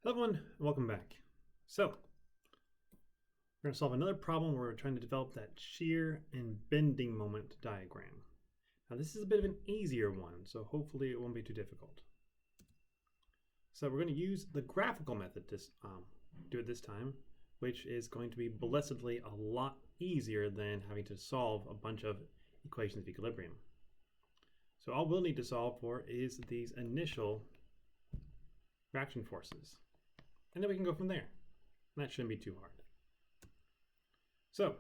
Hello everyone, and welcome back. So, we're going to solve another problem where we're trying to develop that shear and bending moment diagram. Now this is a bit of an easier one, so hopefully it won't be too difficult. So we're going to use the graphical method to do it this time, which is going to be blessedly a lot easier than having to solve a bunch of equations of equilibrium. So all we'll need to solve for is these initial reaction forces. And then we can go from there. And that shouldn't be too hard. So,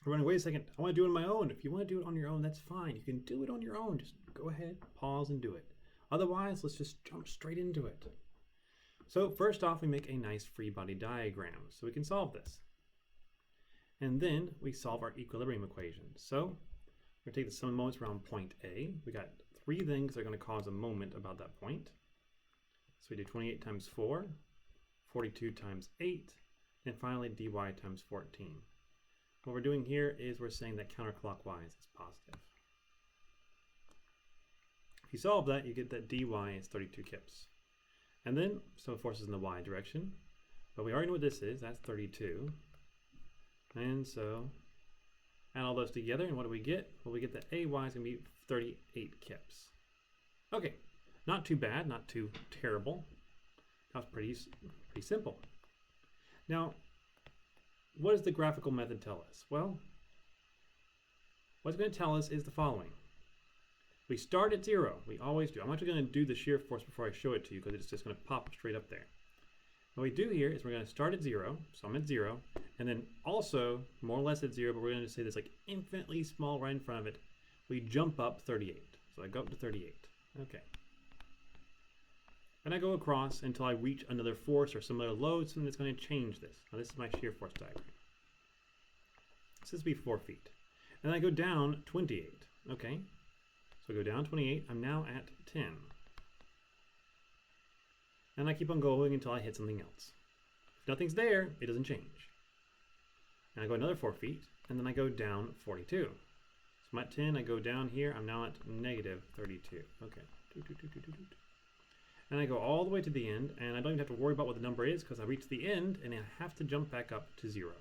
we're running, wait a second, I want to do it on my own. If you want to do it on your own, that's fine. You can do it on your own. Just go ahead, pause, and do it. Otherwise, let's just jump straight into it. So first off, we make a nice free body diagram so we can solve this. And then we solve our equilibrium equation. So we're going to take the sum of moments around point A. We got three things that are going to cause a moment about that point. So we do 28 times 4, 42 times 8, and finally dy times 14. What we're doing here is we're saying that counterclockwise is positive. If you solve that, you get that dy is 32 kips. And then some forces in the y direction, but we already know what this is, that's 32. And so add all those together, and what do we get? Well, we get that ay is going to be 38 kips. Okay. Not too bad, not too terrible. That was pretty simple. Now, what does the graphical method tell us? Well, what it's going to tell us is the following. We start at 0. We always do. I'm actually going to do the shear force before I show it to you because it's just going to pop straight up there. What we do here is we're going to start at 0, so I'm at 0, and then also more or less at 0, but we're going to say this like infinitely small right in front of it. We jump up 38. So I go up to 38. Okay. And I go across until I reach another force or some other load, so it's going to change this. Now this is my shear force diagram. So this will be 4 feet. And I go down 28. Okay, so I go down 28. I'm now at 10. And I keep on going until I hit something else. If nothing's there, it doesn't change. And I go another 4 feet, and then I go down 42. So I'm at 10, I go down here, I'm now at negative 32. Okay. And I go all the way to the end, and I don't even have to worry about what the number is because I reach the end and I have to jump back up to 0.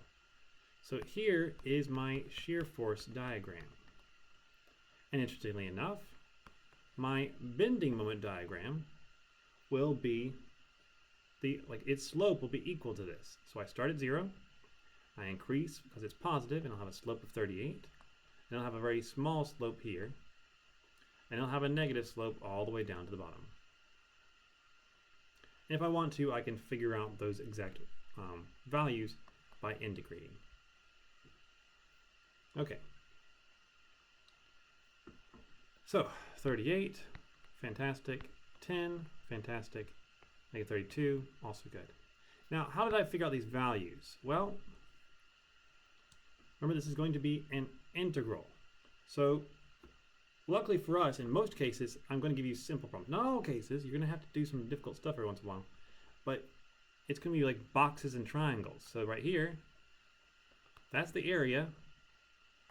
So here is my shear force diagram. And interestingly enough, my bending moment diagram will be its slope will be equal to this. So I start at 0, I increase because it's positive, and I'll have a slope of 38, and I'll have a very small slope here, and I'll have a negative slope all the way down to the bottom. And if I want to, I can figure out those exact values by integrating. Okay. So 38, fantastic. 10, fantastic. Negative 32, also good. Now, how did I figure out these values? Well, remember this is going to be an integral. So luckily for us, in most cases, I'm going to give you simple problems. Not all cases, you're going to have to do some difficult stuff every once in a while. But it's going to be like boxes and triangles. So right here, that's the area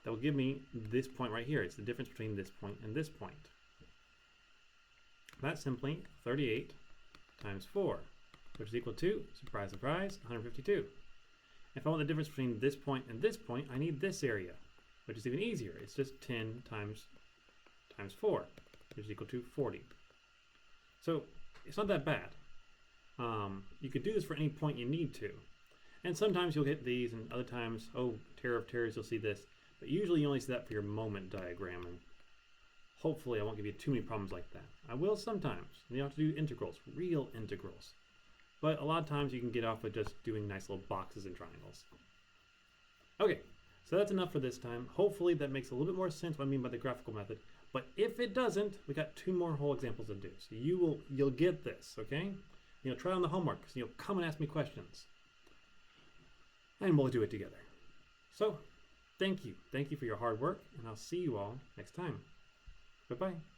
that will give me this point right here. It's the difference between this point and this point. That's simply 38 times 4, which is equal to, surprise, surprise, 152. If I want the difference between this point and this point, I need this area, which is even easier. It's just 10 times 4, which is equal to 40. So it's not that bad. You could do this for any point you need to. And sometimes you'll hit these, and other times, oh, terror of terrors, you'll see this. But usually you only see that for your moment diagram. And hopefully I won't give you too many problems like that. I will sometimes. You have to do integrals, real integrals. But a lot of times you can get off with just doing nice little boxes and triangles. Okay, so that's enough for this time. Hopefully that makes a little bit more sense what I mean by the graphical method. But if it doesn't, we got 2 more whole examples to do. So you'll get this, okay? You'll try on the homework, so you'll come and ask me questions. And we'll do it together. So, thank you. Thank you for your hard work, and I'll see you all next time. Bye-bye.